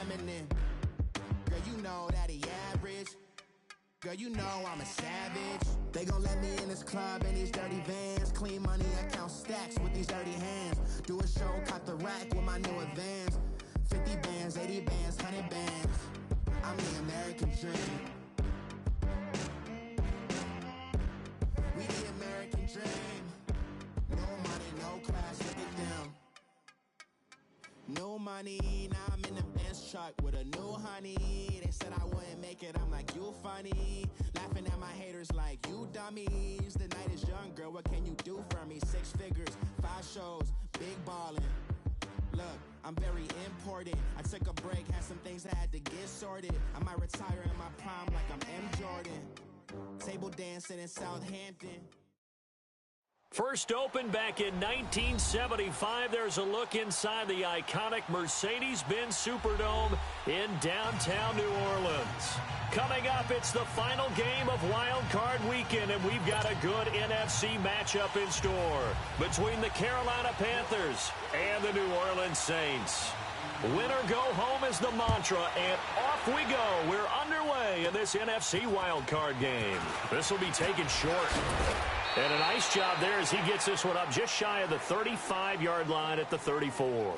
feminine. Girl, you know that he average. Girl, you know I'm a savage. They gon' let me in this club in these dirty vans. Clean money, I count stacks with these dirty hands. Do a show, cut the rack with my new advance. 50 bands, 80 bands, 100 bands. I'm the American dream. We the American dream. No money, no class, look at them. No money, now I'm in the Benz truck with a new honey. They said I wouldn't make it, I'm like, you funny. Laughing at my haters like, you dummies. The night is young, girl, what can you do for me? 6 figures, 5 shows, big ballin'. Look, I'm very important. I took a break, had some things I had to get sorted. I might retire in my prime like I'm M. Jordan. Table dancing in Southampton. First opened back in 1975. There's a look inside the iconic Mercedes-Benz Superdome in downtown New Orleans. Coming up, it's the final game of Wild Card Weekend, and we've got a good NFC matchup in store between the Carolina Panthers and the New Orleans Saints. Win or go home is the mantra, and off we go. We're underway in this NFC Wild Card game. This will be taken short. And a nice job there as he gets this one up just shy of the 35-yard line at the 34.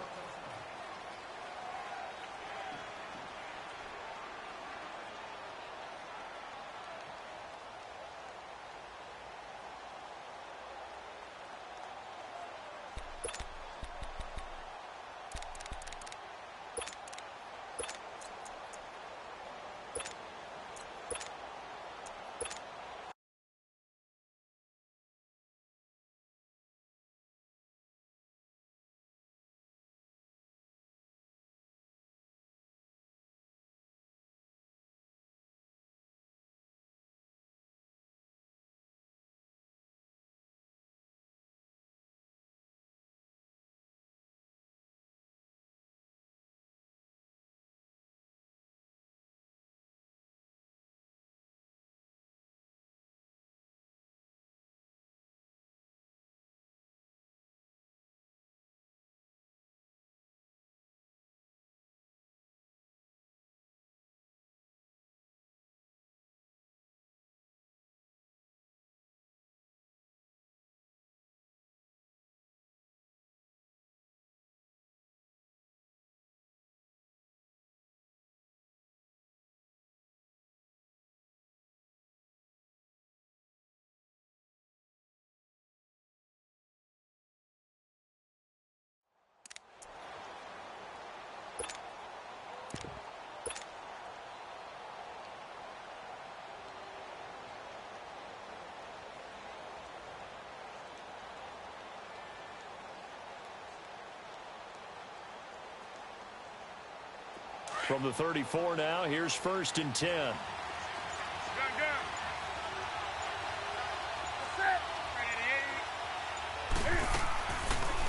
From the 34 now, here's 1st and 10.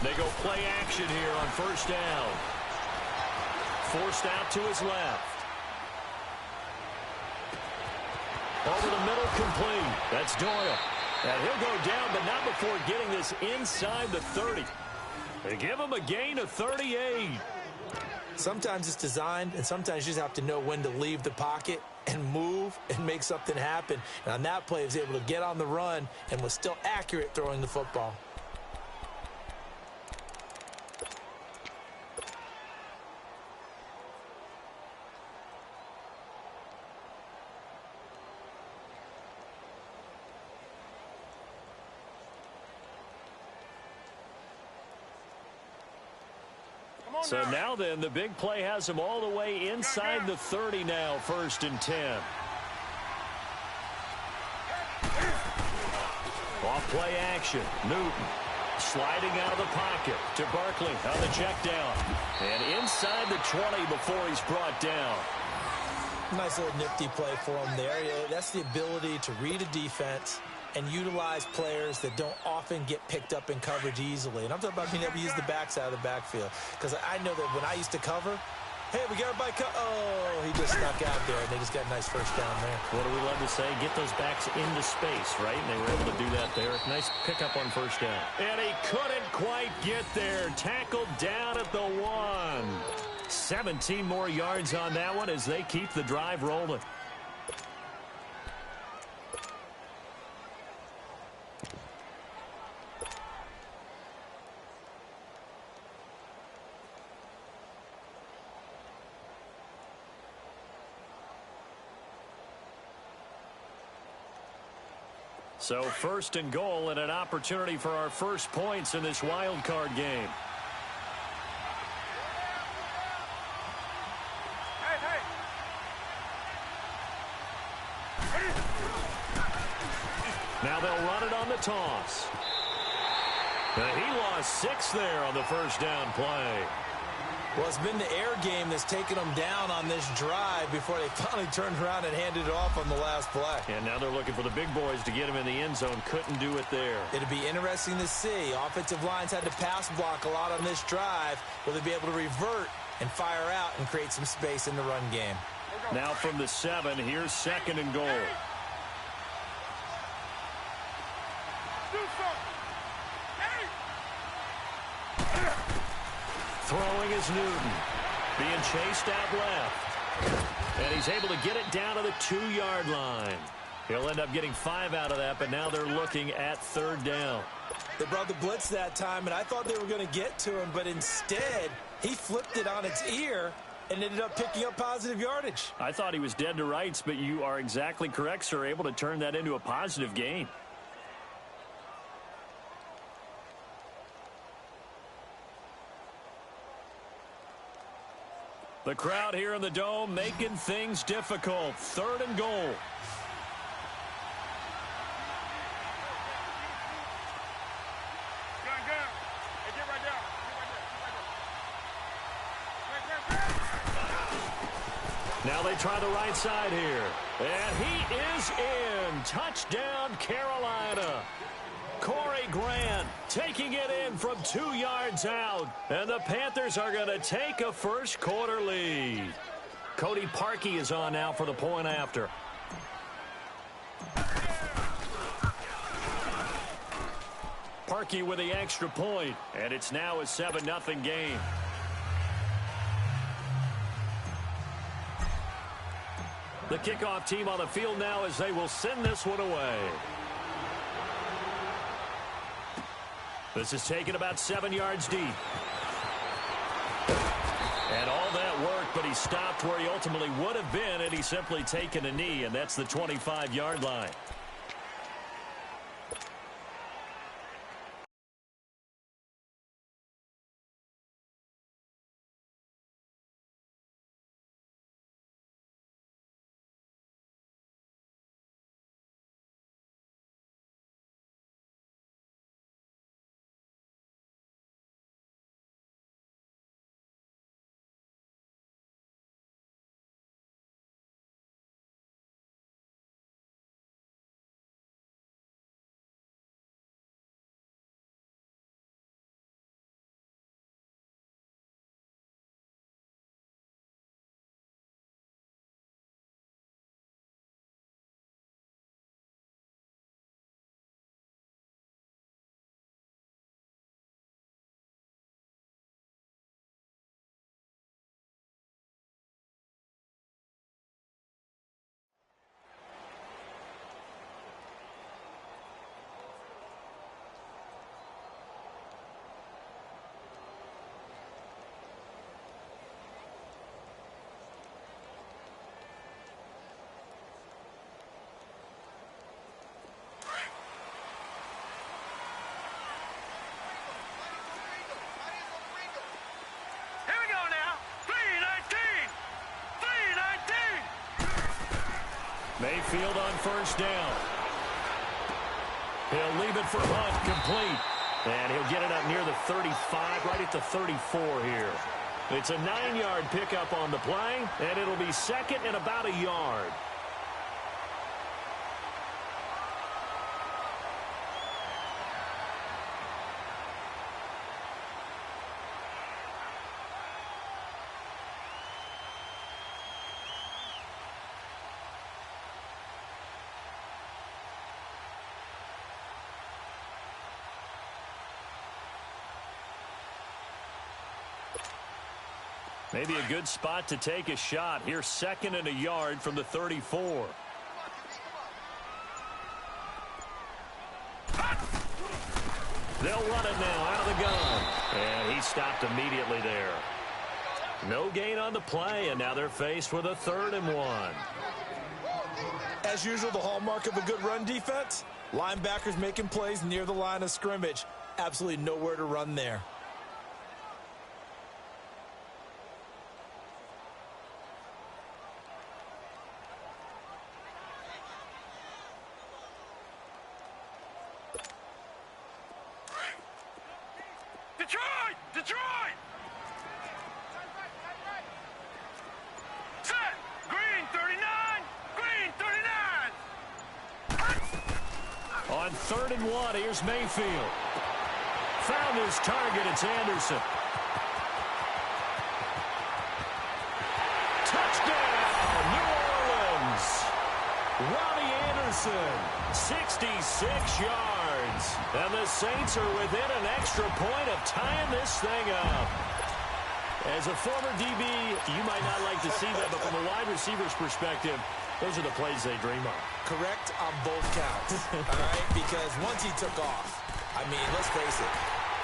They go play action here on 1st down. Forced out to his left. Over the middle, complete. That's Doyle. And he'll go down, but not before getting this inside the 30. They give him a gain of 38. Sometimes it's designed, and sometimes you just have to know when to leave the pocket and move and make something happen. And on that play, he was able to get on the run and was still accurate throwing the football. So now then, the big play has him all the way inside the 30 now, 1st and 10. Off play action. Newton sliding out of the pocket to Barkley on the check down. And inside the 20 before he's brought down. Nice little nifty play for him there. That's the ability to read a defense and utilize players that don't often get picked up in coverage easily. And I'm talking about being able to use the backside of the backfield. Because I know that when I used to cover, hey, we got everybody oh, he just snuck out there, and they just got a nice 1st down there. What do we love to say? Get those backs into space, right? And they were able to do that there. Nice pickup on 1st down. And he couldn't quite get there. Tackled down at the 1. 17 more yards on that one as they keep the drive rolling. So first and goal and an opportunity for our first points in this wild card game. Now they'll run it on the toss. He lost 6 there on the first down play. Well, it's been the air game that's taken them down on this drive before they finally turned around and handed it off on the last play. And now they're looking for the big boys to get him in the end zone. Couldn't do it there. It'll be interesting to see. Offensive lines had to pass block a lot on this drive. Will they be able to revert and fire out and create some space in the run game? Now from the 7, here's second and goal. Throwing is Newton. Being chased out left. And he's able to get it down to the 2-yard line. He'll end up getting 5 out of that, but now they're looking at third down. They brought the blitz that time, and I thought they were going to get to him, but instead he flipped it on its ear and ended up picking up positive yardage. I thought he was dead to rights, but you are exactly correct, sir. Able to turn that into a positive gain. The crowd here in the Dome making things difficult. Third and goal. Now they try the right side here. And he is in. Touchdown, Carolina. Corey Grant taking it in from 2 yards out. And the Panthers are going to take a first quarter lead. Cody Parkey is on now for the point after. Parkey with the extra point. And it's now a 7-0 game. The kickoff team on the field now as they will send this one away. This is taken about 7 yards deep. And all that work, but he stopped where he ultimately would have been had he simply taken a knee, and that's the 25-yard line. Mayfield on first down. He'll leave it for Hunt, complete. And he'll get it up near the 35, right at the 34 here. It's a 9-yard pickup on the play, and it'll be second and about a yard. Maybe a good spot to take a shot. Here, 2nd and a yard from the 34. They'll run it now out of the gun. And he stopped immediately there. No gain on the play, and now they're faced with a 3rd and 1. As usual, the hallmark of a good run defense, linebackers making plays near the line of scrimmage. Absolutely nowhere to run there. Detroit! Set! Green 39! Green 39! On 3rd and 1, here's Mayfield. Found his target, it's Anderson. Touchdown, New Orleans! Robbie Anderson, 66 yards. And the Saints are within an extra point of tying this thing up. As a former DB, you might not like to see that, but from a wide receiver's perspective, those are the plays they dream of. Correct on both counts, all right? Because once he took off, I mean, let's face it,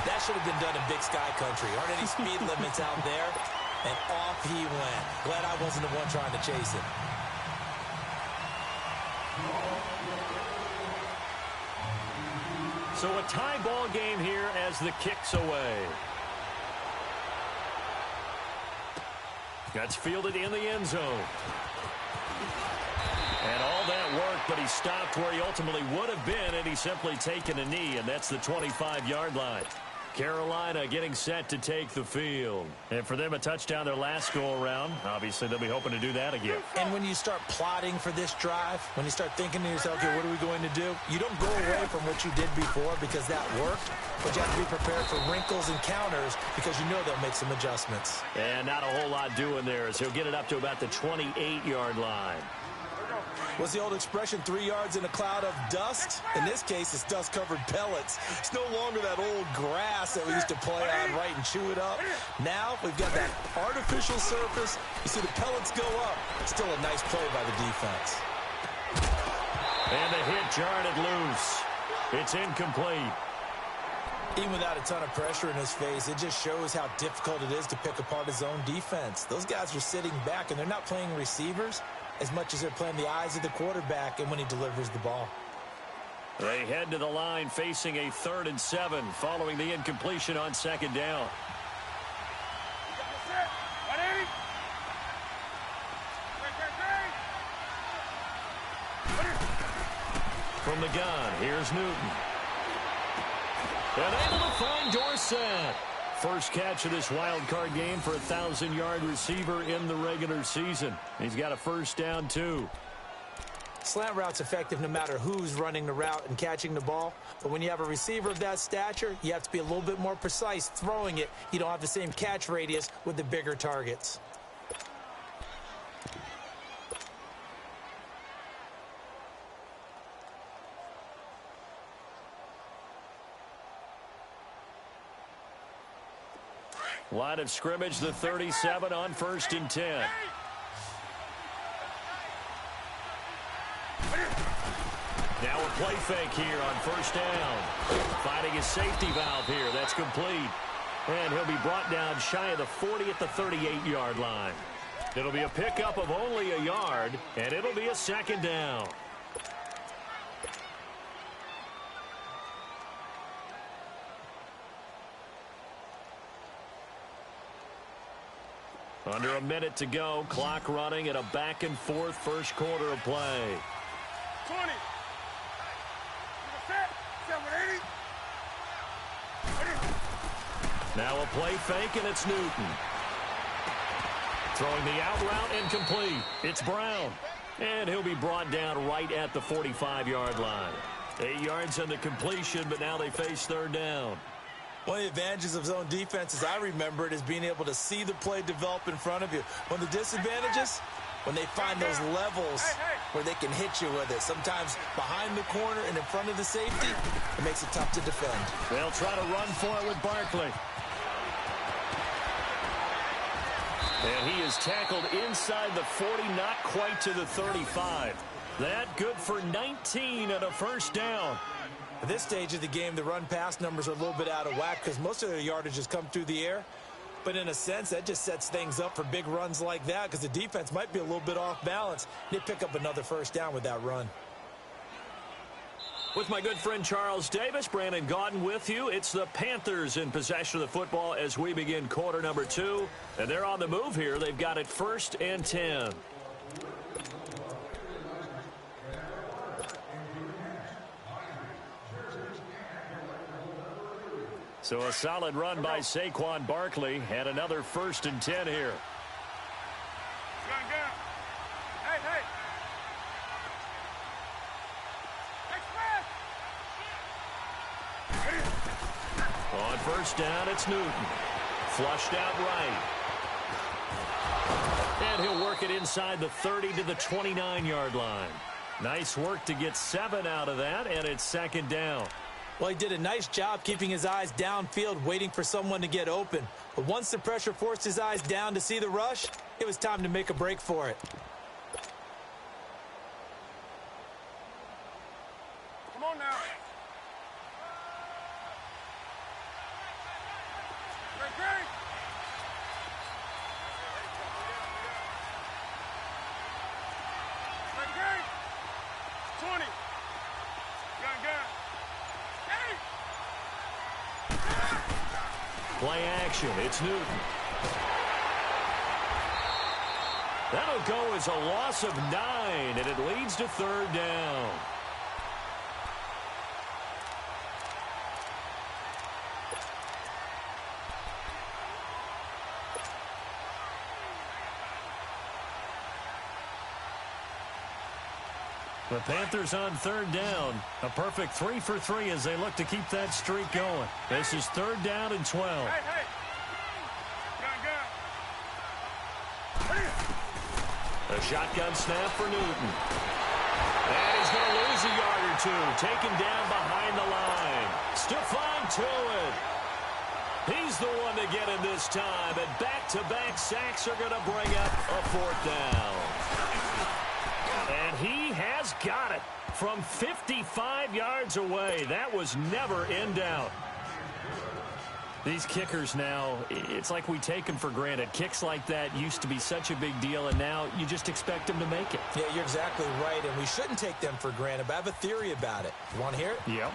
that should have been done in Big Sky Country. Aren't any speed limits out there? And off he went. Glad I wasn't the one trying to chase him. So a tie ball game here as the kick's away. That's fielded in the end zone. And all that worked, but he stopped where he ultimately would have been, and he's simply taken a knee, and that's the 25-yard line. Carolina getting set to take the field. And for them, a touchdown their last go-around. Obviously, they'll be hoping to do that again. And when you start plotting for this drive, when you start thinking to yourself, okay, what are we going to do? You don't go away from what you did before because that worked, but you have to be prepared for wrinkles and counters because you know they'll make some adjustments. And not a whole lot doing there as he'll get it up to about the 28-yard line. What's the old expression, 3 yards in a cloud of dust? In this case, it's dust-covered pellets. It's no longer that old grass that we used to play on, right, and chew it up. Now we've got that artificial surface. You see the pellets go up. Still a nice play by the defense. And the hit jarred it loose. It's incomplete. Even without a ton of pressure in his face, it just shows how difficult it is to pick apart his own defense. Those guys are sitting back, and they're not playing receivers as much as they're playing the eyes of the quarterback and when he delivers the ball. They head to the line facing a 3rd and 7 following the incompletion on 2nd down. From the gun, here's Newton. And able to find Dorsett. First catch of this wild card game for a 1,000-yard receiver in the regular season. He's got a first down, too. Slant route's effective no matter who's running the route and catching the ball. But when you have a receiver of that stature, you have to be a little bit more precise throwing it. You don't have the same catch radius with the bigger targets. Line of scrimmage, the 37 on 1st and 10. Now a play fake here on 1st down. Finding his safety valve here. That's complete. And he'll be brought down shy of the 40 at the 38-yard line. It'll be a pickup of only a yard, and it'll be a 2nd down. Under a minute to go, clock running at a back-and-forth first quarter of play. 20. Now a play fake, and it's Newton. Throwing the out route incomplete. It's Brown. And he'll be brought down right at the 45-yard line. 8 yards on the completion, but now they face 3rd down. One of the advantages of zone defense, as I remember it, is being able to see the play develop in front of you. One of the disadvantages, when they find those levels where they can hit you with it. Sometimes behind the corner and in front of the safety, it makes it tough to defend. They'll try to run for it with Barkley. And he is tackled inside the 40, not quite to the 35. That good for 19 and a first down. At this stage of the game, the run-pass numbers are a little bit out of whack because most of their yardage has come through the air. But in a sense, that just sets things up for big runs like that because the defense might be a little bit off balance. They pick up another first down with that run. With my good friend Charles Davis, Brandon Gaudin with you. It's the Panthers in possession of the football as we begin quarter number 2. And they're on the move here. They've got it 1st and 10. So a solid run by Saquon Barkley and another 1st and 10 here. Hey. On 1st down, it's Newton. Flushed out right. And he'll work it inside the 30 to the 29-yard line. Nice work to get 7 out of that, and it's 2nd down. Well, he did a nice job keeping his eyes downfield, waiting for someone to get open. But once the pressure forced his eyes down to see the rush, it was time to make a break for it. Come on now. Great. 20. Gun. Play action. It's Newton. That'll go as a loss of 9, and it leads to 3rd down. The Panthers on 3rd down. A perfect 3 for 3 as they look to keep that streak going. This is 3rd down and 12. Hey. Gun. A shotgun snap for Newton. And he's going to lose a yard or 2. Taken down behind the line. Stephon Tuitt. He's the one to get him this time. And back-to-back sacks are going to bring up a 4th down. And he has got it from 55 yards away. That was never in doubt. These kickers now, it's like we take them for granted. Kicks like that used to be such a big deal, and now you just expect them to make it. Yeah, you're exactly right, and we shouldn't take them for granted, but I have a theory about it. You want to hear it? Yep.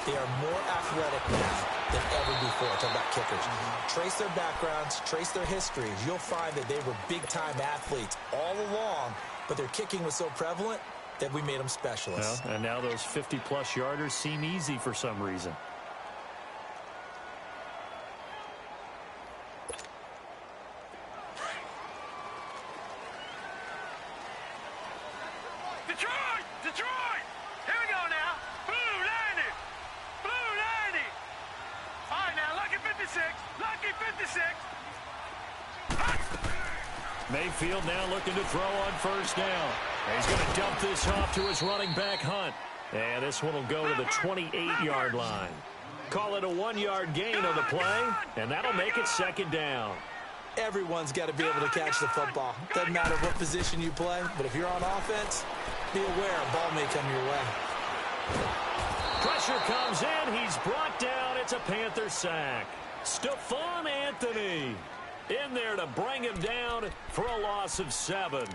They are more athletic now than ever before. Talk about kickers. Trace their backgrounds, trace their histories. You'll find that they were big-time athletes all along, but their kicking was so prevalent that we made them specialists. Well, and now those 50-plus yarders seem easy for some reason. Detroit! Here we go now. Blue 90! All right, now, lucky 56. Mayfield now looking to throw on 1st down. And he's going to dump this off to his running back, Hunt. And this one will go to the 28-yard line. Call it a 1-yard gain on the play, and that'll make it 2nd down. Everyone's got to be able to catch the football. Doesn't matter what position you play, but if you're on offense, be aware a ball may come your way. Pressure comes in. He's brought down. It's a Panther sack. Stephon Anthony in there to bring him down for a loss of 7.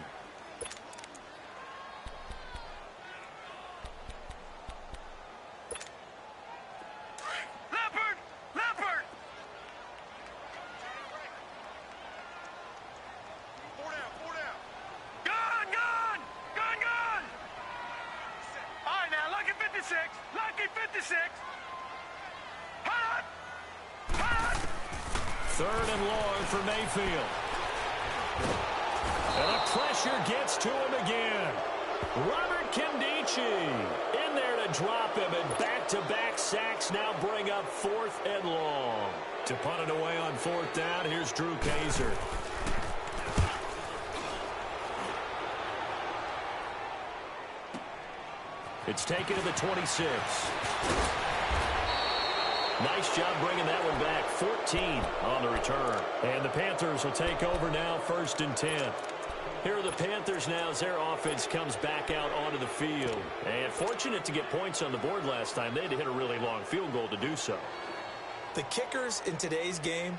Leopard! 4 down. Gun! All right, now, lucky 56. Hot! 3rd and long for Mayfield. And the pressure gets to him again. Robert Nkemdiche in there to drop him, and back-to-back sacks now bring up 4th and long. To punt it away on 4th down, here's Drew Kaiser. It's taken to the 26. Nice job bringing that one back. 14 on the return. And the Panthers will take over now, 1st and 10. Here are the Panthers now as their offense comes back out onto the field. And fortunate to get points on the board last time. They had to hit a really long field goal to do so. The kickers in today's game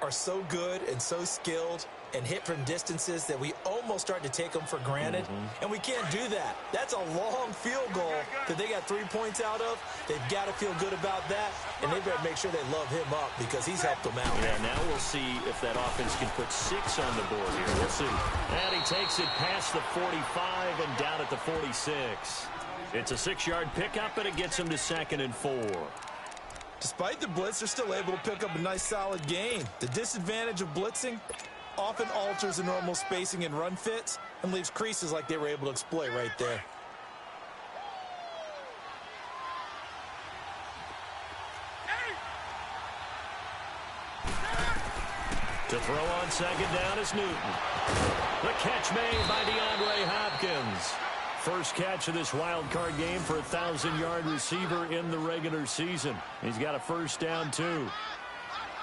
are so good and so skilled and hit from distances that we almost start to take them for granted. And we can't do that. That's a long field goal that they got 3 points out of. They've got to feel good about that, and they better make sure they love him up because he's helped them out. Yeah, now we'll see if that offense can put 6 on the board here. We'll see. And he takes it past the 45 and down at the 46. It's a 6-yard pickup, and it gets him to 2nd and 4. Despite the blitz, they're still able to pick up a nice, solid gain. The disadvantage of blitzing often alters the normal spacing and run fits and leaves creases like they were able to exploit right there. To throw on 2nd down is Newton. The catch made by DeAndre Hopkins. First catch of this wild card game for a 1,000-yard receiver in the regular season. He's got a 1st down, too.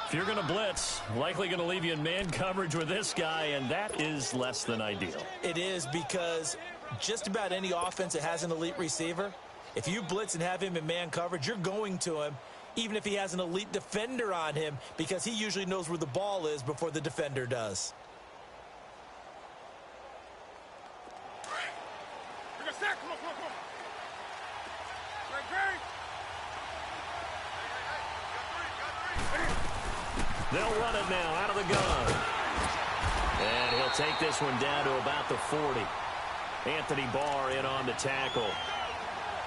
If you're going to blitz, likely going to leave you in man coverage with this guy, and that is less than ideal. It is because just about any offense that has an elite receiver, if you blitz and have him in man coverage, you're going to him, even if he has an elite defender on him, because he usually knows where the ball is before the defender does. They'll run it now out of the gun. And he'll take this one down to about the 40. Anthony Barr in on the tackle.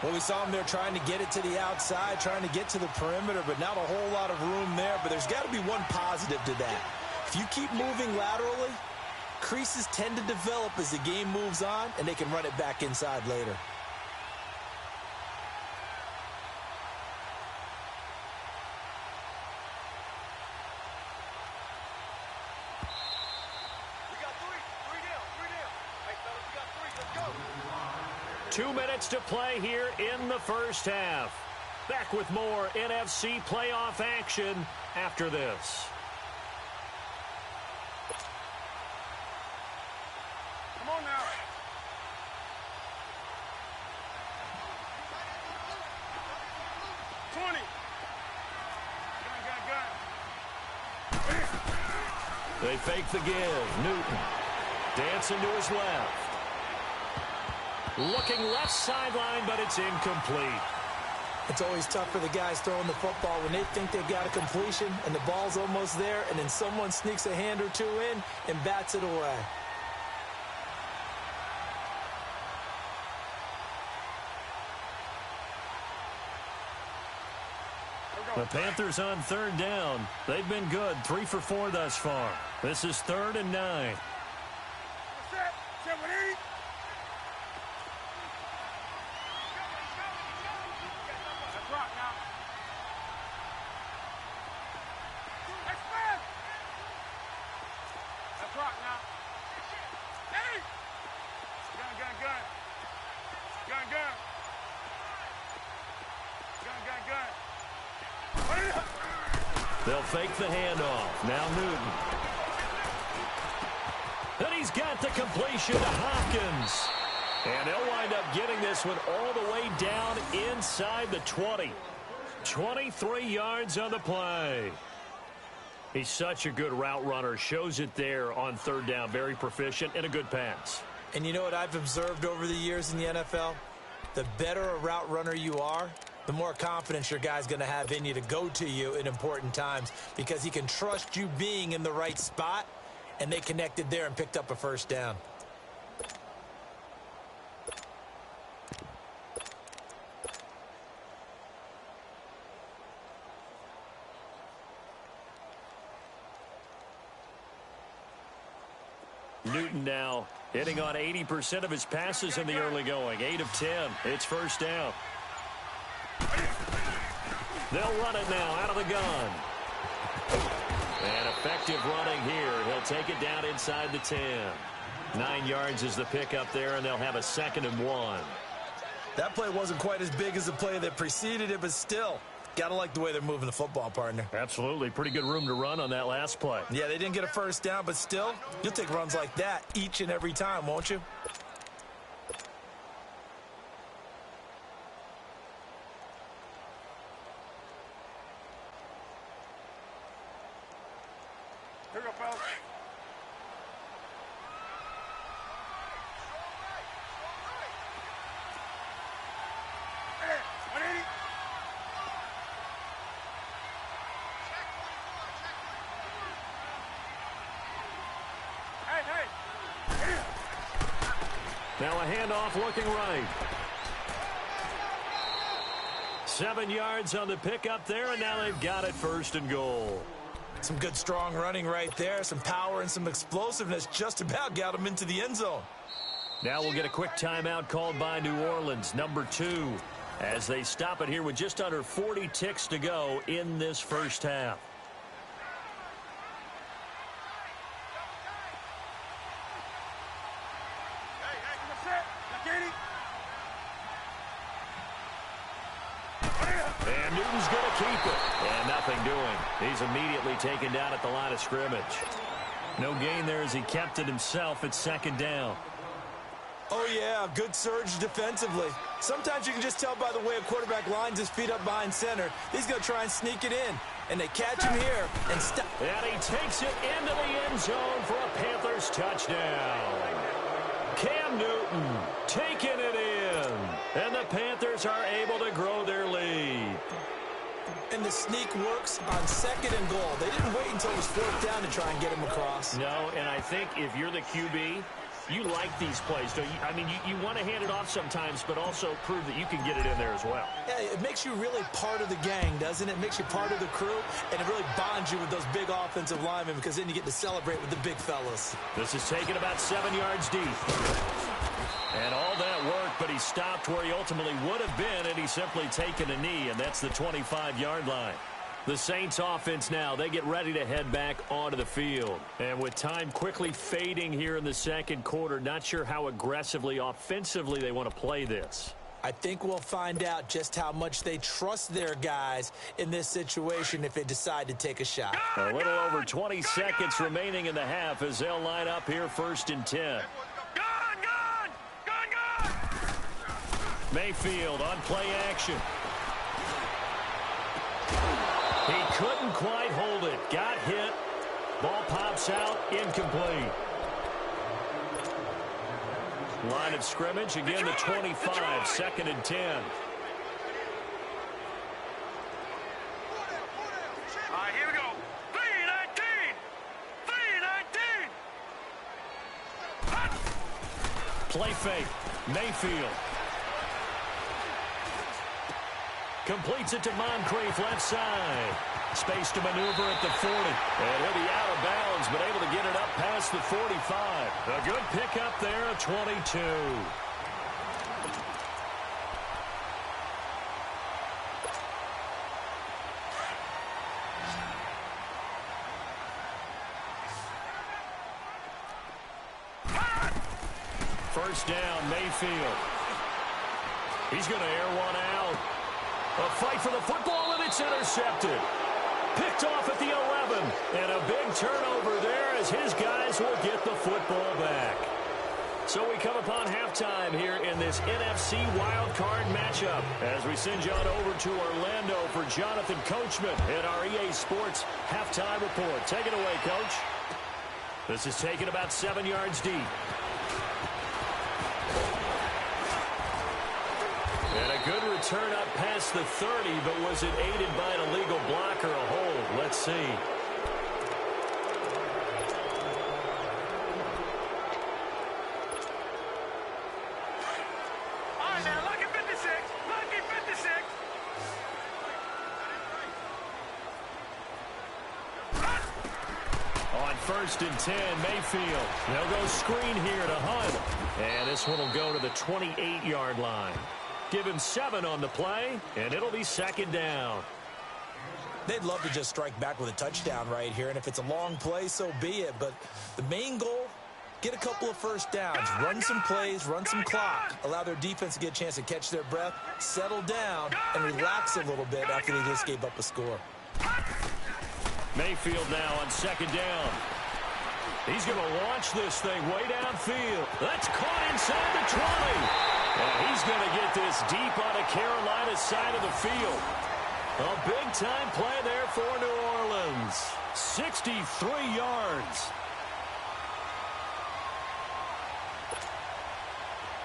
Well, we saw him there trying to get it to the outside, trying to get to the perimeter, but not a whole lot of room there. But there's got to be one positive to that. If you keep moving laterally, creases tend to develop as the game moves on, and they can run it back inside later. Two minutes to play here in the first half. Back with more NFC playoff action after this. Come on now. They fake the give. Newton dancing to his left. Looking left sideline, but it's incomplete. It's always tough for the guys throwing the football when they think they've got a completion and the ball's almost there, and then someone sneaks a hand or two in and bats it away. The Panthers on 3rd down. They've been good, 3 for 4 thus far. This is 3rd and 9. They'll fake the handoff. Now Newton. And he's got the completion to Hopkins. And they'll wind up getting this one all the way down inside the 20. 23 yards on the play. He's such a good route runner. Shows it there on 3rd down. Very proficient and a good pass. And you know what I've observed over the years in the NFL? The better a route runner you are, the more confidence your guy's going to have in you to go to you in important times because he can trust you being in the right spot, and they connected there and picked up a 1st down. Newton now hitting on 80% of his passes in the early going. 8 of 10. It's 1st down. They'll run it now out of the gun. And effective running here. He'll take it down inside the 10. 9 yards is the pickup there, and they'll have a 2nd and 1. That play wasn't quite as big as the play that preceded it, but still, Gotta like the way they're moving the football, partner. Absolutely. Pretty good room to run on that last play. Yeah, they didn't get a first down, but still, you'll take runs like that each and every time, won't you? Here we go, fellas. Now a handoff looking right. 7 yards on the pickup there, and now they've got it 1st and goal. Some good, strong running right there. Some power and some explosiveness just about got them into the end zone. Now we'll get a quick timeout called by New Orleans, number 2, as they stop it here with just under 40 ticks to go in this first half. And Newton's going to keep it. And nothing doing. He's immediately taken down at the line of scrimmage. No gain there as he kept it himself at 2nd down. Oh, yeah, good surge defensively. Sometimes you can just tell by the way a quarterback lines his feet up behind center. He's going to try and sneak it in. And they catch him here and stop. And he takes it into the end zone for a Panthers touchdown. Cam Newton taking it in. And the Panthers are able to grow their lead. And the sneak works on 2nd and goal. They didn't wait until it was 4th down to try and get him across. No, and I think if you're the QB, you like these plays, don't you? I mean, you want to hand it off sometimes, but also prove that you can get it in there as well. Yeah, it makes you really part of the gang, doesn't it? It makes you part of the crew, and it really bonds you with those big offensive linemen because then you get to celebrate with the big fellas. This is taken about 7 yards deep. And all that work, but he stopped where he ultimately would have been, and he's simply taken a knee, and that's the 25-yard line. The Saints offense now, they get ready to head back onto the field. And with time quickly fading here in the 2nd quarter, not sure how aggressively, offensively they want to play this. I think we'll find out just how much they trust their guys in this situation if they decide to take a shot. A little over 20 seconds remaining in the half as they'll line up here 1st and 10. Mayfield on play action. He couldn't quite hold it. Got hit. Ball pops out. Incomplete. Line of scrimmage. Again, the 25. 2nd and 10. All right, here we go. 3-19. 3-19. Play fake. Mayfield. Completes it to Moncrief, left side. Space to maneuver at the 40. And he'll be out of bounds, but able to get it up past the 45. A good pickup there, a 22. First down, Mayfield. He's going to air one out. A fight for the football, and it's intercepted. Picked off at the 11. And a big turnover there as his guys will get the football back. So we come upon halftime here in this NFC wildcard matchup as we send you on over to Orlando for Jonathan Coachman in our EA Sports halftime report. Take it away, Coach. This is taken about 7 yards deep. And a good return up past the 30, but was it aided by an illegal block or a hold? Let's see. All right, now, lucky 56. Lucky 56. On 1st and 10, Mayfield. They'll go screen here to Hunt. And this one will go to the 28-yard line. Give him 7 on the play, and it'll be 2nd down. They'd love to just strike back with a touchdown right here, and if it's a long play, so be it. But the main goal, Get a couple of first downs, run some plays, run some clock, allow their defense to get a chance to catch their breath, settle down, and relax a little bit after they just gave up a score. Mayfield now on second down. He's going to launch this thing way downfield. That's caught inside the 20. And he's going to get this deep on the Carolina side of the field. A big-time play there for New Orleans. 63 yards.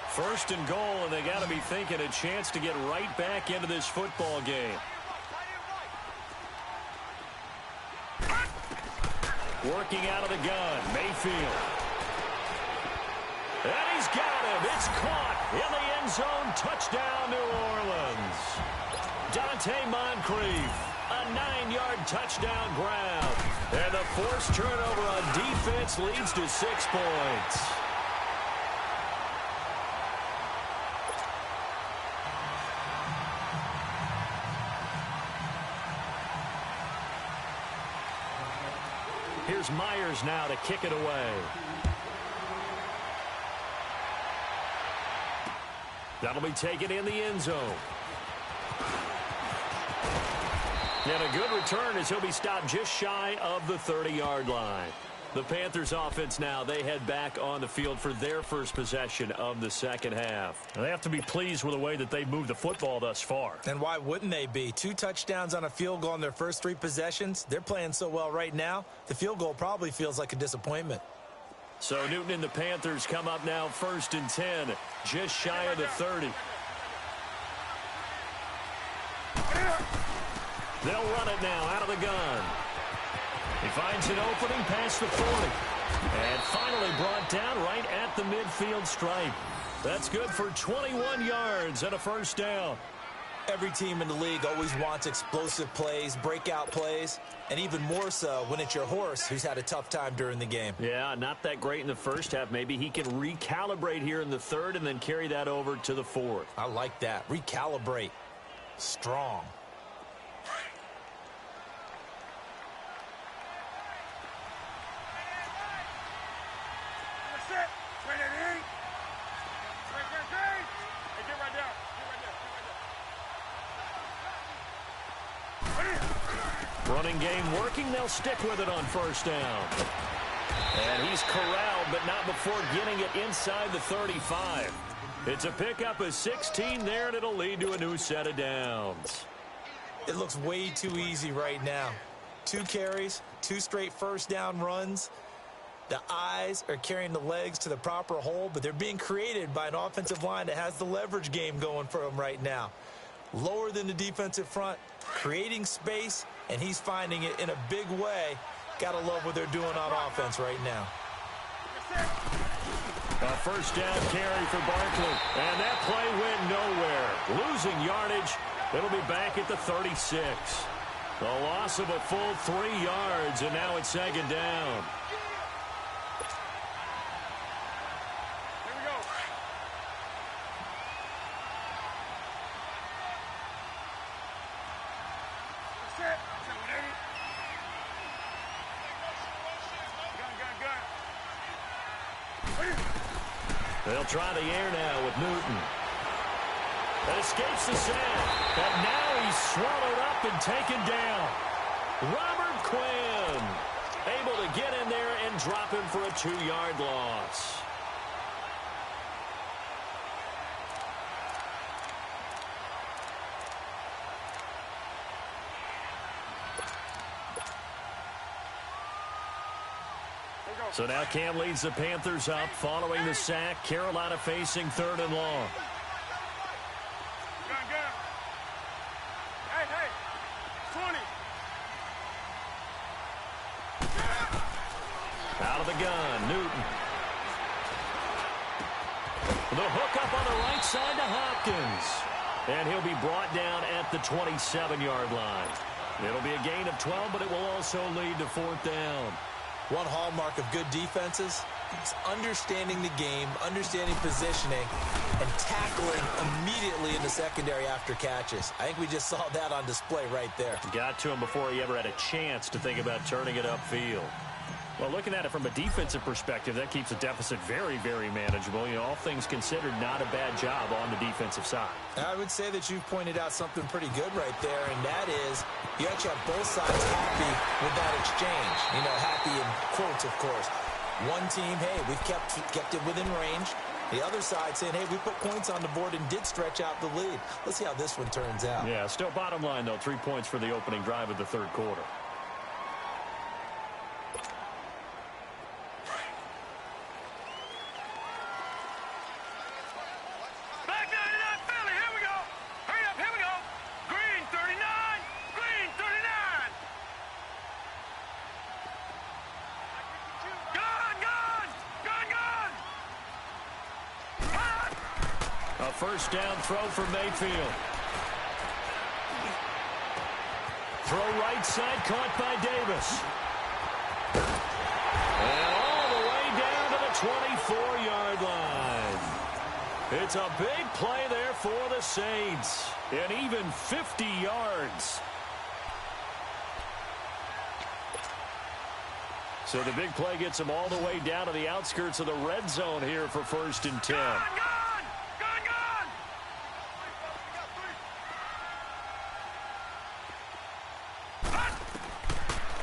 First and goal, and they got to be thinking a chance to get right back into this football game. Working out of the gun, Mayfield. And he's got him. It's caught in the end zone. Touchdown, New Orleans. Dante Moncrief, a 9-yard touchdown grab. And the forced turnover on defense leads to 6 points. Here's Myers now to kick it away. That'll be taken in the end zone. And a good return as he'll be stopped just shy of the 30-yard line. The Panthers offense now, they head back on the field for their first possession of the second half. They have to be pleased with the way that they've moved the football thus far. And why wouldn't they be? 2 touchdowns on a field goal in their first 3 possessions. They're playing so well right now, the field goal probably feels like a disappointment. So Newton and the Panthers come up now 1st and 10, just shy of the 30. They'll run it now out of the gun. He finds an opening past the 40. And finally brought down right at the midfield stripe. That's good for 21 yards and a first down. Every team in the league always wants explosive plays, breakout plays, and even more so when it's your horse who's had a tough time during the game. Yeah, not that great in the first half. Maybe he can recalibrate here in the third and then carry that over to the fourth. I like that. Recalibrate. Strong. Running game working. They'll stick with it on first down. And he's corralled, but not before getting it inside the 35. It's a pickup of 16 there, and it'll lead to a new set of downs. It looks way too easy right now. 2 carries, 2 straight first down runs. The eyes are carrying the legs to the proper hole, but they're being created by an offensive line that has the leverage game going for them right now. Lower than the defensive front, creating space, and he's finding it in a big way. Gotta love what they're doing on offense right now. A first down carry for Barkley, and that play went nowhere. Losing yardage, it'll be back at the 36. The loss of a full 3 yards, and now it's second down. They'll try the air now with Newton. That escapes the sack. And now he's swallowed up and taken down. Robert Quinn able to get in there and drop him for a 2-yard loss. So now Cam leads the Panthers up following the sack. Carolina facing 3rd and long. Hey, 20. Out of the gun, Newton. The hook up on the right side to Hopkins. And he'll be brought down at the 27-yard line. It'll be a gain of 12, but it will also lead to 4th down. One hallmark of good defenses is understanding the game, understanding positioning, and tackling immediately in the secondary after catches. I think we just saw that on display right there. Got to him before he ever had a chance to think about turning it upfield. Well, looking at it from a defensive perspective, that keeps the deficit very, very manageable. You know, all things considered, not a bad job on the defensive side. I would say that you've pointed out something pretty good right there, and that is you actually have both sides happy with that exchange. You know, happy in quotes, of course. One team, hey, we've kept it within range. The other side saying, hey, we put points on the board and did stretch out the lead. Let's see how this one turns out. Yeah, still bottom line, though, 3 points for the opening drive of the third quarter. First down throw for Mayfield. Throw right side, caught by Davis. And all the way down to the 24-yard line. It's a big play there for the Saints. And even 50 yards. So the big play gets them all the way down to the outskirts of the red zone here for 1st and 10.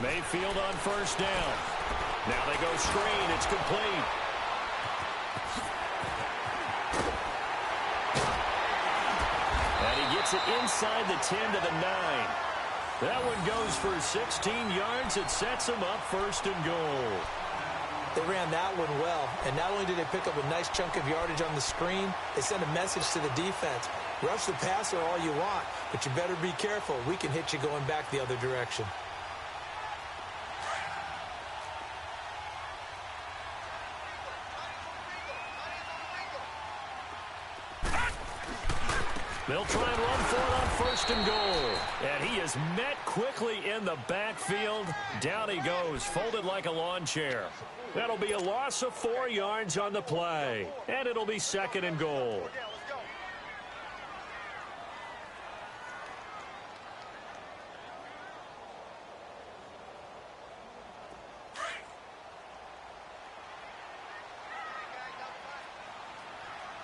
Mayfield on first down. Now they go screen. It's complete. And he gets it inside the 10 to the 9. That one goes for 16 yards. It sets him up 1st and goal. They ran that one well, and not only did they pick up a nice chunk of yardage on the screen, they sent a message to the defense. Rush the passer all you want, but you better be careful. We can hit you going back the other direction. They'll try and run for it on 1st and goal. And he is met quickly in the backfield. Down he goes, folded like a lawn chair. That'll be a loss of 4 yards on the play. And it'll be 2nd and goal.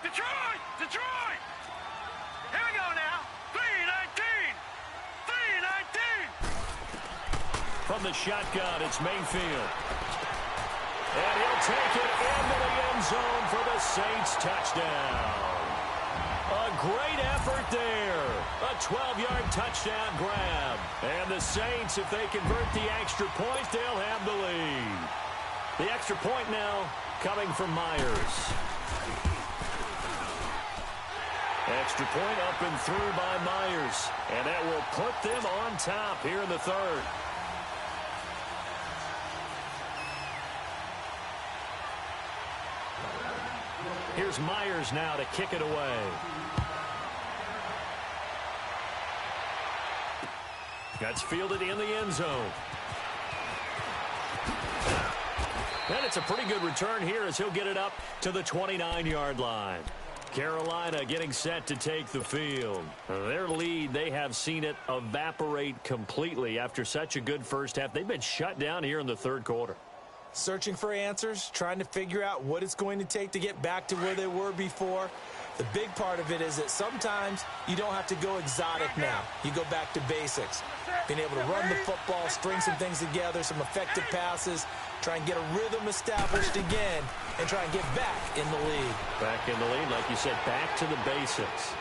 Detroit! Detroit! Here we go now. 3-19. 3-19. From the shotgun, it's Mayfield. And he'll take it into the end zone for the Saints touchdown. A great effort there. A 12-yard touchdown grab. And the Saints, if they convert the extra point, they'll have the lead. The extra point now coming from Myers. Extra point up and through by Myers. And that will put them on top here in the third. Here's Myers now to kick it away. That's fielded in the end zone. And it's a pretty good return here as he'll get it up to the 29-yard line. Carolina getting set to take the field. Their lead, they have seen it evaporate completely after such a good first half. They've been shut down here in the third quarter. Searching for answers, trying to figure out what it's going to take to get back to where they were before. The big part of it is that sometimes you don't have to go exotic now. You go back to basics. Being able to run the football, string some things together, some effective passes, try and get a rhythm established again, and try and get back in the lead. Back in the lead, like you said, back to the basics.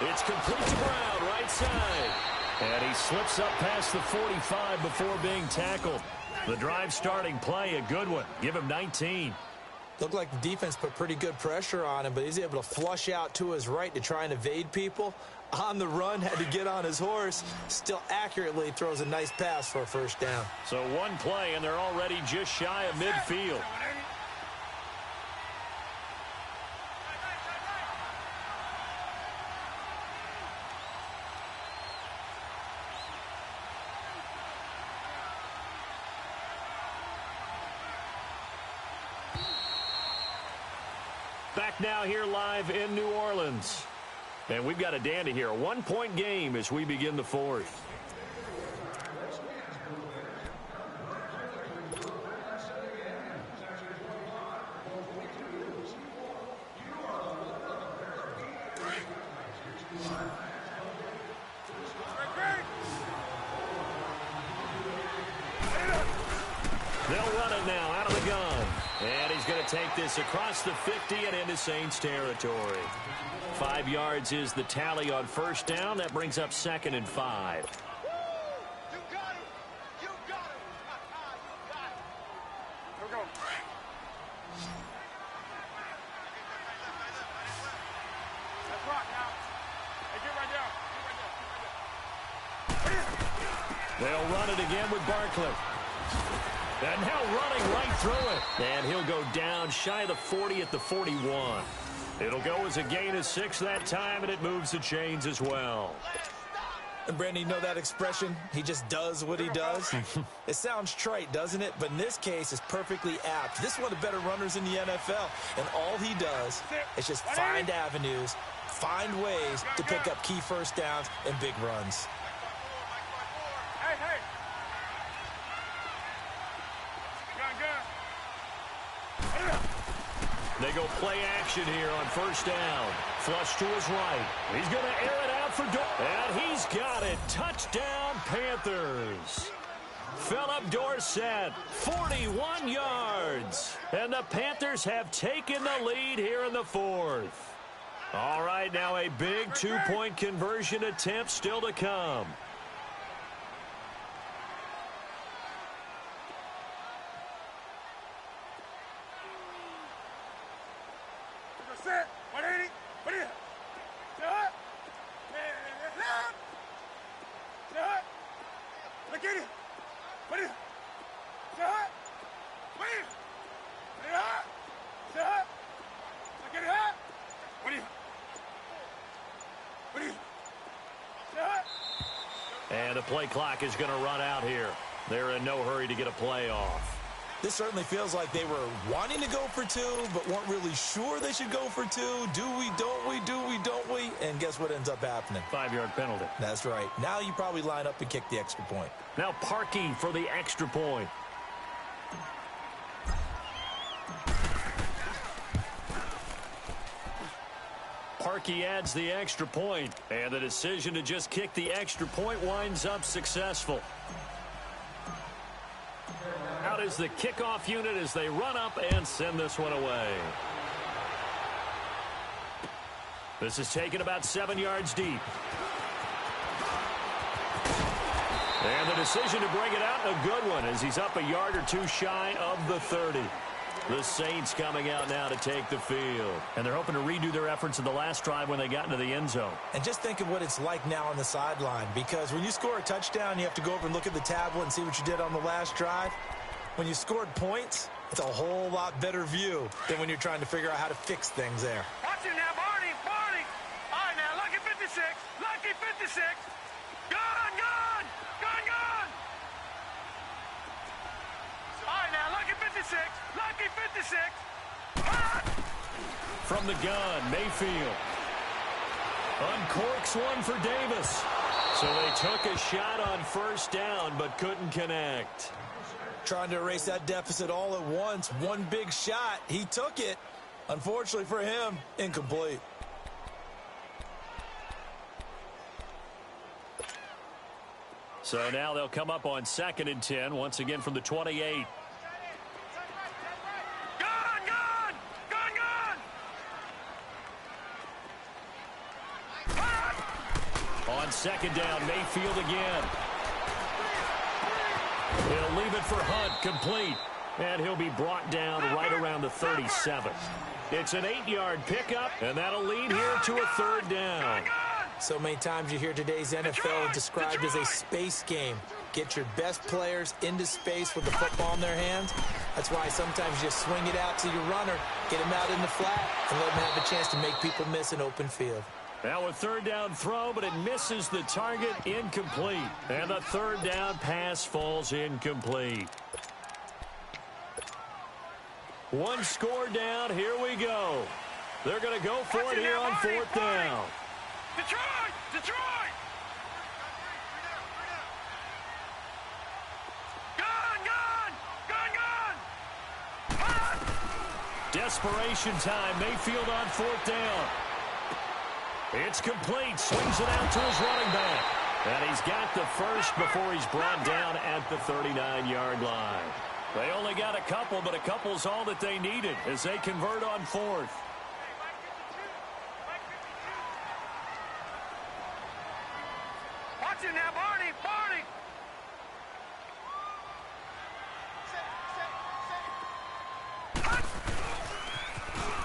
It's complete to Brown, right side. And he slips up past the 45 before being tackled. The drive starting play, a good one. Give him 19. Looked like the defense put pretty good pressure on him, but he's able to flush out to his right to try and evade people. On the run, had to get on his horse. Still accurately throws a nice pass for a first down. So one play, and they're already just shy of midfield. Back now here live in New Orleans. And we've got a dandy here. A one-point game as we begin the fourth. it now out of the gun. And he's going to take this across the 50 and into Saints territory. 5 yards is the tally on first down. That brings up 2nd and 5. You got it. You got it. You got it. Here we go. Let's rock now. Hey, get right there. Get right there. They'll run it again with Barkley. And now running right through it. And he'll go down shy of the 40 at the 41. It'll go as a gain of 6 that time, and it moves the chains as well. And, Brandon, you know that expression? He just does what he does? It sounds trite, doesn't it? But in this case, it's perfectly apt. This is one of the better runners in the NFL. And all he does is just find avenues, find ways to pick up key first downs and big runs. Hey, hey. They go play action here on first down. Flush to his right. He's going to air it out for and he's got it. Touchdown, Panthers. Philip Dorsett, 41 yards. And the Panthers have taken the lead here in the 4th. All right, now a big 2-point conversion attempt still to come. Set. 180. What is it? Shut. Shut. Look at it. What is it? Shut. What is it? What is it? Shut. Look at it. What is it? What is it? Shut. And the play clock is going to run out here. They're in no hurry to get a play off. This certainly feels like they were wanting to go for 2, but weren't really sure they should go for 2. Do we, don't we, do we, don't we? And guess what ends up happening? 5-yard penalty. That's right. Now you probably line up and kick the extra point. Now Parkey for the extra point. Parkey adds the extra point, and the decision to just kick the extra point winds up successful. Out is the kickoff unit as they run up and send this one away. This is taken about 7 yards deep. And the decision to bring it out, a good one, as he's up a yard or 2 shy of the 30. The Saints coming out now to take the field. And they're hoping to redo their efforts in the last drive when they got into the end zone. And just think of what it's like now on the sideline, because when you score a touchdown, you have to go over and look at the tablet and see what you did on the last drive. When you scored points, it's a whole lot better view than when you're trying to figure out how to fix things there. Watch it now, Barney. Barney. All right, now, lucky 56. Lucky 56. Gun, gun. Gun, gun. All right, now, lucky 56. Lucky 56. From the gun, Mayfield. Uncorks one for Davis. So they took a shot on first down, but couldn't connect. Trying to erase that deficit all at once. One big shot. He took it. Unfortunately for him, incomplete. So now they'll come up on 2nd and 10, once again from the 28. Gun, gun. Gun, gun. On 2nd down, Mayfield again. He'll leave it for Hunt, complete. And he'll be brought down right around the 37. It's an 8-yard pickup, and that'll lead here to a 3rd down. So many times you hear today's NFL described as a space game. Get your best players into space with the football in their hands. That's why sometimes you swing it out to your runner, get him out in the flat, and let him have a chance to make people miss an open field. Now a 3rd down throw, but it misses the target, incomplete. And the 3rd down pass falls incomplete. One score down, here we go. They're going to go for it here on 4th down. Detroit! Detroit! Gun, gun! Gun, gun! Desperation time, Mayfield on 4th down. It's complete, swings it out to his running back. And he's got the first before he's brought down at the 39-yard line. They only got a couple, but a couple's all that they needed as they convert on fourth. Watch it now, Barney! Barney!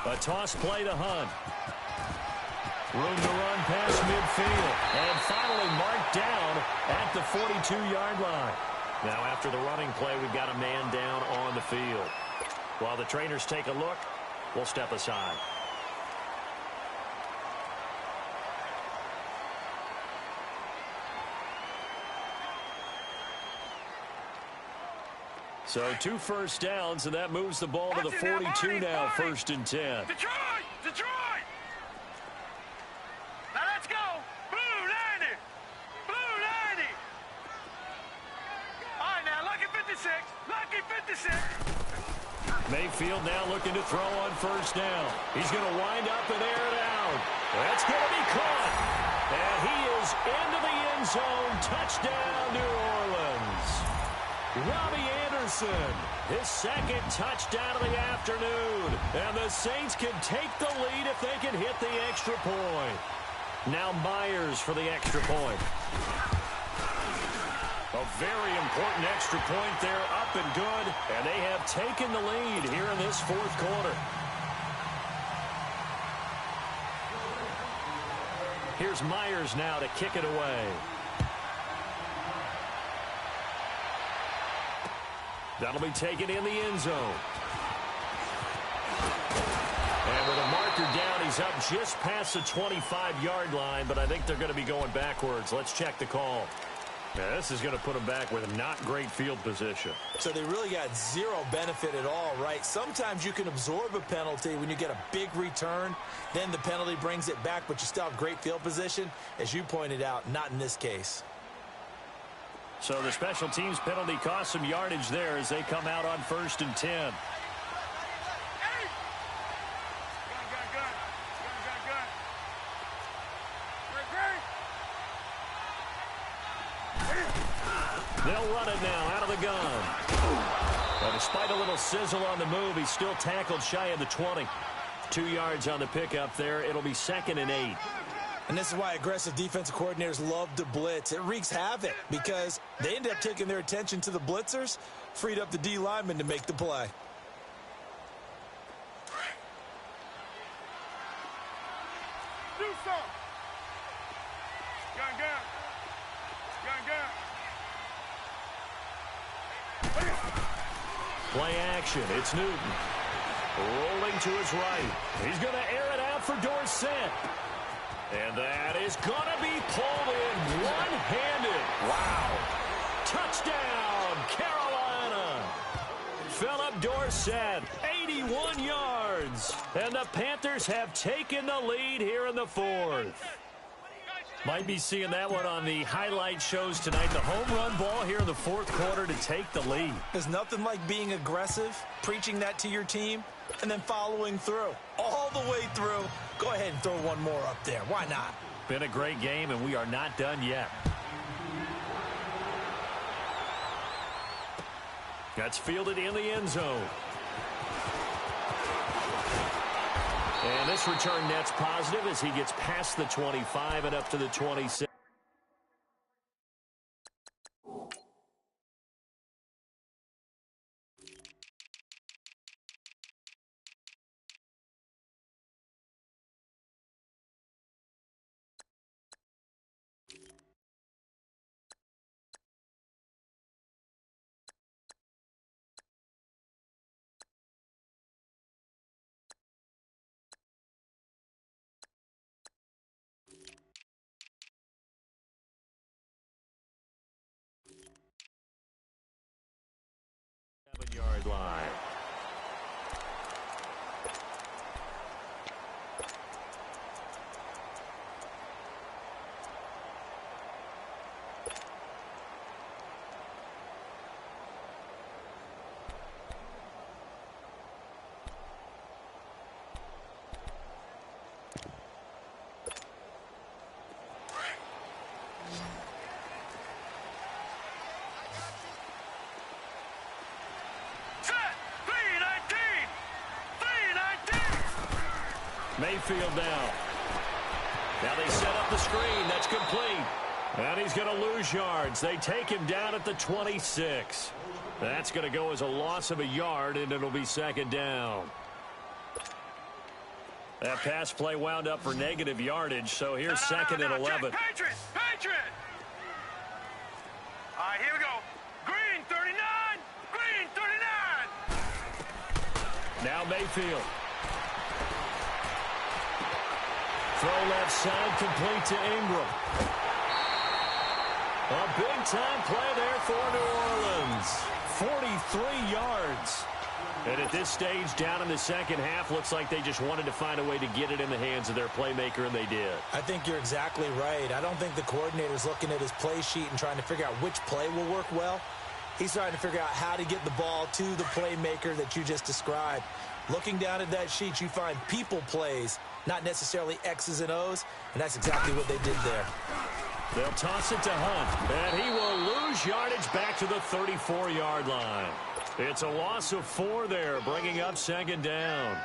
A toss play to Hunt. Room to run past midfield. And finally marked down at the 42-yard line. Now after the running play, we've got a man down on the field. While the trainers take a look, we'll step aside. So 2 first downs, and that moves the ball to the 42 now, 1st and 10. Detroit! Detroit! Now let's go! Blue 90! Blue 90! All right, now, lucky 56! Lucky 56! Mayfield now looking to throw on 1st down. He's going to wind up and air it out. That's going to be caught. And he is into the end zone. Touchdown, New Orleans. Robbie Anderson, his 2nd touchdown of the afternoon. And the Saints can take the lead if they can hit the extra point. Now Myers for the extra point. A very important extra point there, up and good. And they have taken the lead here in this 4th quarter. Here's Myers now to kick it away. That'll be taken in the end zone. And with a marker down, he's up just past the 25-yard line, but I think they're going to be going backwards. Let's check the call. Now, this is going to put them back with not great field position. So they really got zero benefit at all, right? Sometimes you can absorb a penalty when you get a big return. Then the penalty brings it back, but you still have great field position. As you pointed out, not in this case. So the special teams penalty cost some yardage there as they come out on 1st and 10. They'll run it now out of the gun. Well, despite a little sizzle on the move, he's still tackled shy of the 20. 2 yards on the pickup there. It'll be 2nd and 8. And this is why aggressive defensive coordinators love to blitz. It wreaks havoc because they end up taking their attention to the blitzers, freed up the D lineman to make the play. Do something! Gun, gun! Gun, gun! Play action. It's Newton. Rolling to his right. He's going to air it out for Dorsett. And that is going to be pulled in one-handed. Wow. Touchdown, Carolina. Philip Dorsett, 81 yards. And the Panthers have taken the lead here in the 4th. Might be seeing that one on the highlight shows tonight. The home run ball here in the 4th quarter to take the lead. There's nothing like being aggressive, preaching that to your team, and then following through. All the way through. Go ahead and throw one more up there. Why not? Been a great game, and we are not done yet. That's fielded in the end zone. And this return net's positive as he gets past the 25 and up to the 26. Mayfield now. Now they set up the screen. That's complete. And he's going to lose yards. They take him down at the 26. That's going to go as a loss of a yard, and it'll be second down. That pass play wound up for negative yardage, so here's second and 11. Patriot! Patriot! All right, here we go. Green, 39! Green, 39! Now Mayfield. Throw left side, complete to Ingram. A big-time play there for New Orleans. 43 yards. And at this stage, down in the second half, looks like they just wanted to find a way to get it in the hands of their playmaker, and they did. I think you're exactly right. I don't think the coordinator's looking at his play sheet and trying to figure out which play will work well. He's trying to figure out how to get the ball to the playmaker that you just described. Looking down at that sheet, you find people plays, not necessarily X's and O's, and that's exactly what they did there. They'll toss it to Hunt, and he will lose yardage back to the 34-yard line. It's a loss of 4 there, bringing up second down.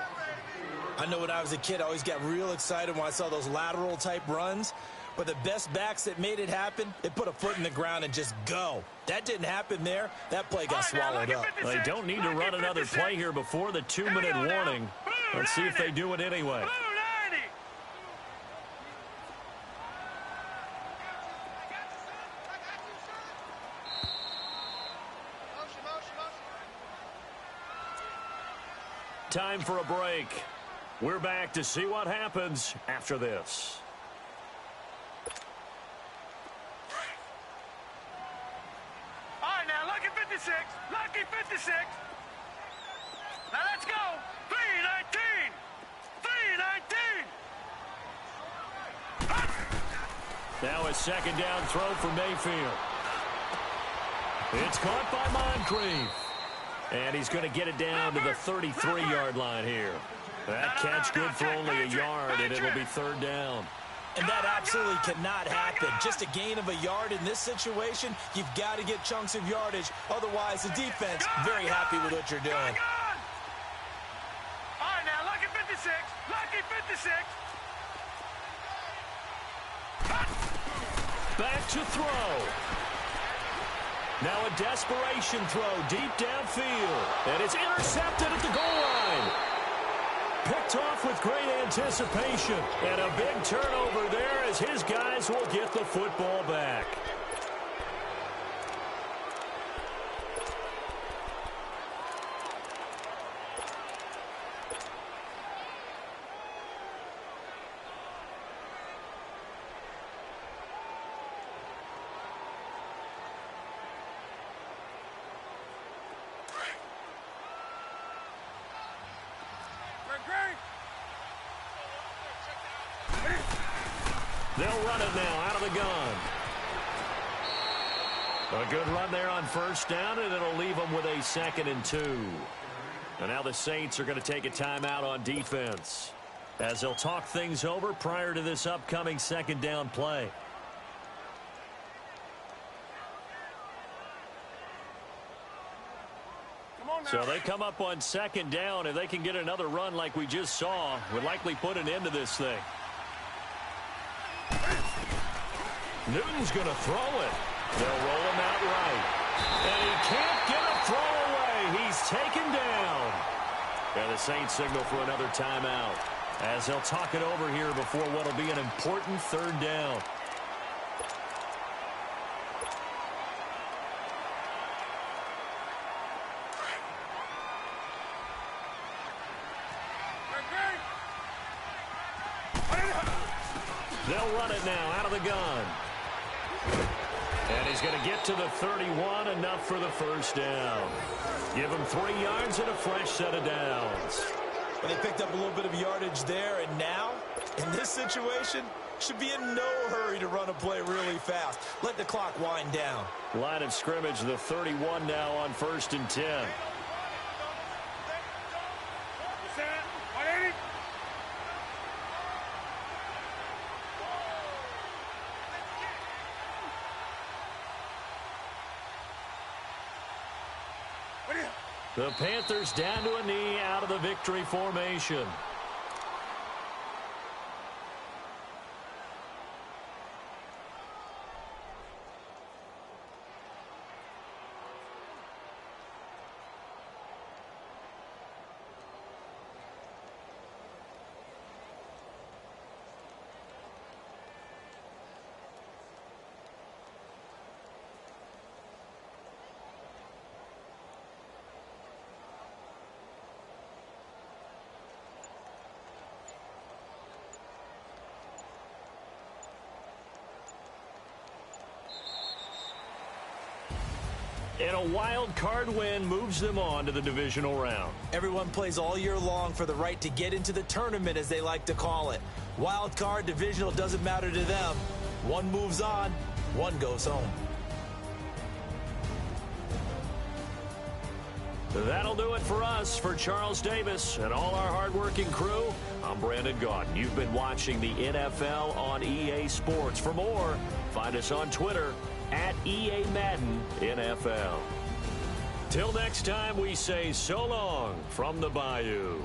I know when I was a kid, I always got real excited when I saw those lateral-type runs. But the best backs that made it happen, they put a foot in the ground and just go. That didn't happen there. That play got swallowed up. They don't need to run another play here before the 2-minute warning. Let's see if they do it anyway. Time for a break. We're back to see what happens after this. All right, now, lucky 56. Lucky 56. Now, let's go. 319. 319. Now a second down throw for Mayfield. It's caught by Moncrief. And he's going to get it down to the 33-yard line here. That catch good for only a yard, and it'll be third down. And that absolutely cannot happen. Just a gain of a yard in this situation, you've got to get chunks of yardage. Otherwise, the defense, very happy with what you're doing. All right, now, lucky 56. Lucky 56. Back to throw. Now a desperation throw deep downfield. And it's intercepted at the goal line. Picked off with great anticipation. And a big turnover there as his guys will get the football back. They'll run it now out of the gun. A good run there on first down, and it'll leave them with a 2nd and 2. And now the Saints are going to take a timeout on defense as they'll talk things over prior to this upcoming second down play. So they come up on second down. If they can get another run like we just saw, would likely put an end to this thing. Newton's going to throw it. They'll roll him out right. And he can't get a throw away. He's taken down. And the Saints signal for another timeout as they'll talk it over here before what will be an important third down. They'll run it now out of the gun. And he's going to get to the 31, enough for the first down. Give him 3 yards and a fresh set of downs. Well, they picked up a little bit of yardage there, and now, in this situation, should be in no hurry to run a play really fast. Let the clock wind down. Line of scrimmage, the 31 now on 1st and 10. The Panthers down to a knee out of the victory formation. And a wild card win moves them on to the divisional round. Everyone plays all year long for the right to get into the tournament, as they like to call it. Wild card, divisional, doesn't matter to them. One moves on, one goes home. That'll do it for us. For Charles Davis and all our hardworking crew, I'm Brandon Gaudin. You've been watching the NFL on EA Sports. For more, find us on Twitter at EA Madden NFL. Till next time, we say so long from the Bayou.